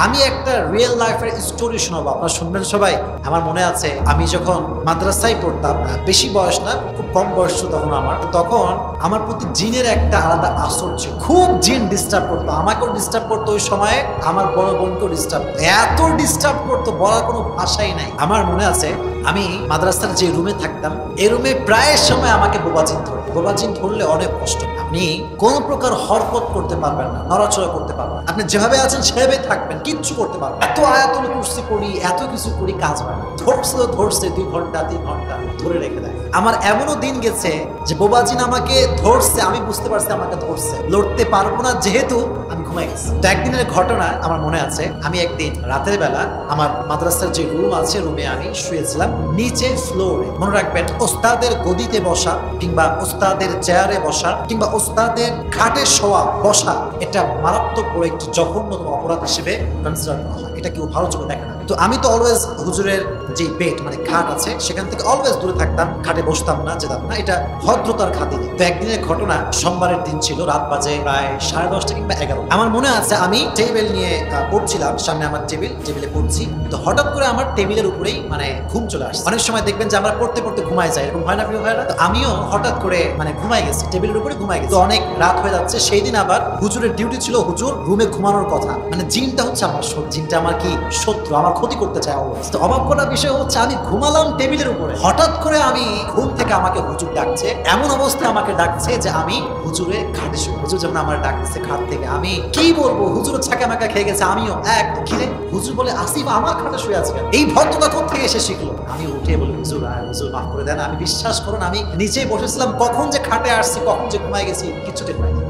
আমি একটা রিয়েল লাইফের স্টোরি শোনাবো, আপনারা শুনবেন সবাই। আমার মনে আছে আমি যখন মাদ্রাসায় পড়তাম, বেশি বয়স না, খুব কম বয়স ছিল তখন তখন আমার প্রতি জিনের একটা আলাদা আসর ছিল। খুব জিন ডিস্টার্ব করতো, আমাকেও ডিস্টার্ব করতো। ওই সময়ে আমার বড় বোনকেও ডিস্টার্ব, এত ডিস্টার্ব করতো বলার কোনো ভাষাই নাই। আমার মনে আছে আমি মাদ্রাসার যে রুমে থাকতাম, এই রুমে প্রায় সময় আমাকে বোবাজিন ধরে। বোবাজিন ধরলে অনেক কষ্ট, আপনি কোনো প্রকার হরকত করতে পারবেন না, নড়াচড়া করতে পারবেন না, আপনি যেভাবে আছেন সেভাবেই থাকবেন, কিচ্ছু করতে পারবেন। এত আয়াতুল কুরসি করি, এত কিছু করি, কাজ হয় না। ধরছে 2 ঘন্টা 3 ঘন্টা ধরে রেখে দেয়। আমার এমনও দিন গেছে যে বোবাজিন আমাকে ধরছে, আমি বুঝতে পারছি আমাকে ধরছে, লড়তে পারবো না যেহেতু আমি ঘুমাই গেছি। তো একদিনের ঘটনা আমার মনে আছে, আমি একদিন রাতের বেলা আমার মাদ্রাসার যে রুম আছে, রুমে আমি শুয়েছিলাম নিচে ফ্লোরে। মনে রাখবেন, ওস্তাদের গদিতে বসা কিংবা ওস্তাদের চেয়ারে বসা কিংবা ওস্তাদের খাটে শোয়া বসা, এটা মারাত্মক বড় একটি জঘন্যতম অপরাধ হিসেবে কনসিডার করা হয়। এটা কেউ ভালো চোখে দেখে না। তো আমি তো অলওয়েজ হুজুরের যে বেড মানে খাট আছে সেখান থেকে অলওয়েজ দূরে থাকতাম, খাটে বসতাম না, যেতাম না, এটা ভদ্রতার খাতিরে। তো একদিনের ঘটনা, সোমবারের দিন ছিল, রাত বাজে প্রায় 10:30 কিংবা 11। আমার মনে আছে আমি টেবিল নিয়ে পড়ছিলাম, সামনে আমার টেবিলে পড়ছি। তো হঠাৎ করে আমার টেবিলের উপরেই মানে ঘুম চলে আসছে। অনেক সময় দেখবেন যে আমরা পড়তে পড়তে ঘুমায় যাই, এরকম হয় না প্রিয় ভাইরা? তো আমিও হঠাৎ করে মানে ঘুমাই গেছি, টেবিলের উপরে ঘুমাই গেছি। তো অনেক রাত হয়ে যাচ্ছে, সেই দিন আবার হুজুরের ডিউটি ছিল, হুজুর রুমে ঘুমানোর কথা। মানে জিনটা হচ্ছে আমার জিনটা আমার কি শত্রু, আমার ক্ষতি করতে চায় অলওয়েজ। তো অবাক করার বিষয় হচ্ছে আমি ঘুমালাম টেবিলের উপরে, হঠাৎ করে আমি ঘুম থেকে আমাকে হুজুর ডাকছে। এমন অবস্থায় আমাকে ডাকছে যে আমি হুজুরের খাটে শুয়ে। হুজুর যখন আমার ডাকতেছে খাট থেকে, আমি কি বলবো, হুজুর ছাকা মাকা খেয়ে গেছে, আমিও এক ঘিরে। হুজুর বলে, আসিফ আমার খাটে শুয়ে আছে। এই ভদ্রতা কোথা থেকে এসে শিখলো? আমি উঠে বলি, হুজুর হুজুর মাফ করে দেন, আমি বিশ্বাস করুন আমি নিচেই বসেছিলাম, কখন যে খাটে আসছি, কখন যে ঘুমাই গেছি কিচ্ছু টের পাইনি।